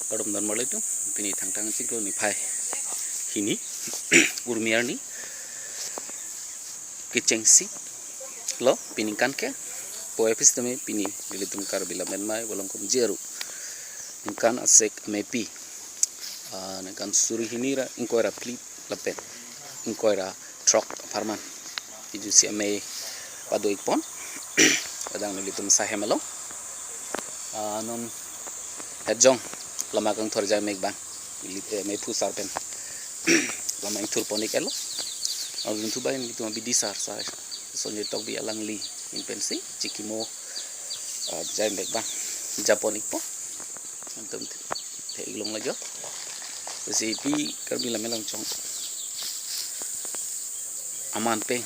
kadom dan malai tu pini tang ciklo ni pai hini urmiar ni kicengsi lo pini kan ke poepis tame pini dilitum kar bila menmai bolong kum jeru kan asek mepi kan suri hinira inkoira plip lapen inkoira trok farman iju si ame pado ikpon kadang dilitum sahemalo non hejong lama kang thorja megbang ilite me pusar pen lama ing tur ponik elo alun tu bain itu ambi disar sa sonje tok bi alang li in pensi cikimo jai megbang japonik po antum te ilong lajo si pi karbi la melang chong aman pe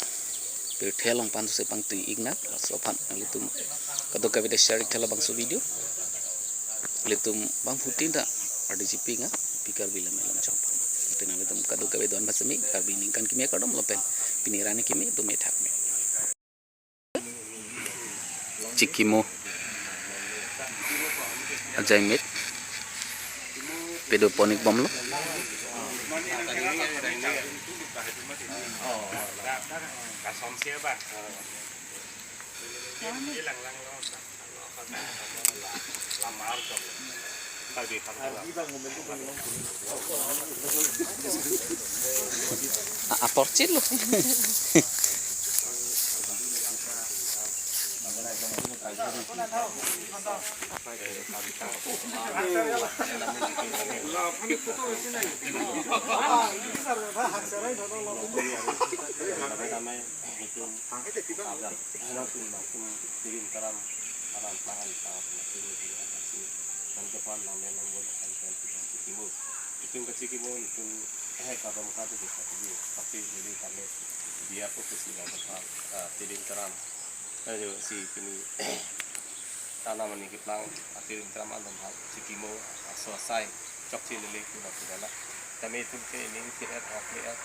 per thelong pan se pang ting igna sopan litum kadok ka video share thela bang so video litum bang futin da ada jipinga pikar bila melang chong pang tena litum kadok ka don basami karbi ningkan kimia kadom lopen pinirane kimi tu metak me cikimo ajai met pedoponik bom lo aporcit lo si kini tanaman ni kitlang atil intram andam hal sikimo aswasai chok chi lele ku na kudala tame tum ke ini tiat of liat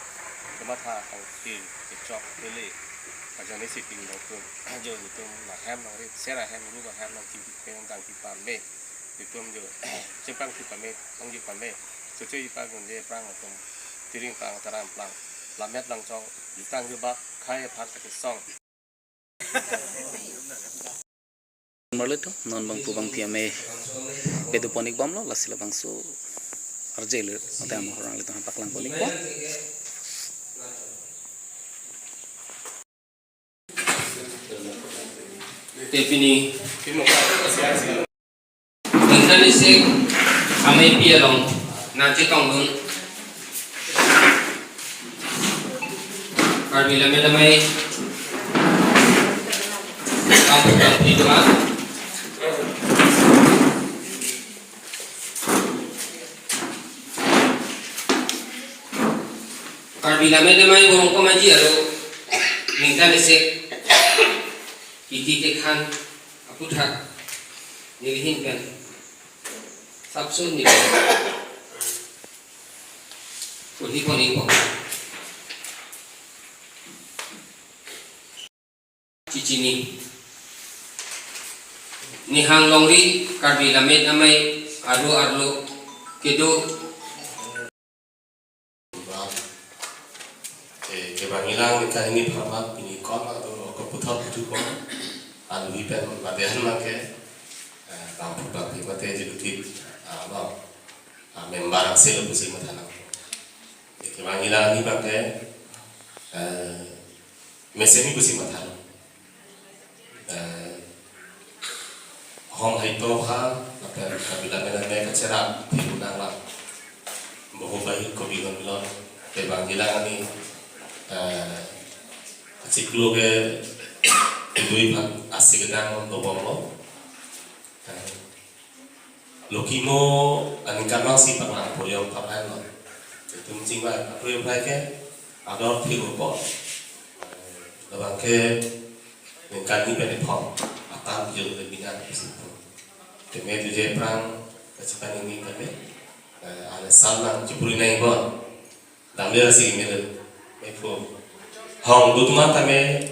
kematha kang ti chok lele ajane siting lo ku jo ni tum na ham no ri sera ham ni ba ham no ki pe tang ki pa me ni tum jo chepang ki pa me tong ji pa me so chei pa gun je prang tum tiring pang taram plang lamet lang chong ditang ju ba khai phat ka song Merle tu non bang pubang piame pedoponik bom lo lasila bang so arjeler mata am orang le tu paklang ponik po defini ingkani se ame pialong nanti kanggung karbila melamai kampung itu kan karbila melamai borong kamaji alo ingkani se kiti tekhan aku tak nilihin kan sabsun ni kuni kuni kok cicini ni hang longri karbi lamet amai arlo kedo ke bangilang ka ini phama ini kon ko puthap tu ko an wi pen badehan make tam putak ti mate jiluti ba member asel pusi mathana ke bangilang ni bake meseni pusi mathana hong hai to kha ape kabila mena me kachera thibunang la boho bahi ko bi gon ke bangilang ni ciklo ke dui bhag asik dang do bomlo lokimo anikama si pang poyo papan lo tum jingwa apoyo ke ador thigo po labang ke ngkani pe phom atam yo de binan situ teme je prang kachipan ini kame ana salman chupuri nai bon damle rasi mele Eko hong dutma tame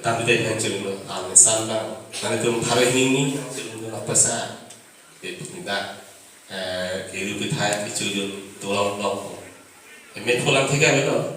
tapi deh yang cerita salman mana tu hari ini cerita apa sah itu tidak kehidupan kita itu tulang tulang. Emet pulang tiga betul.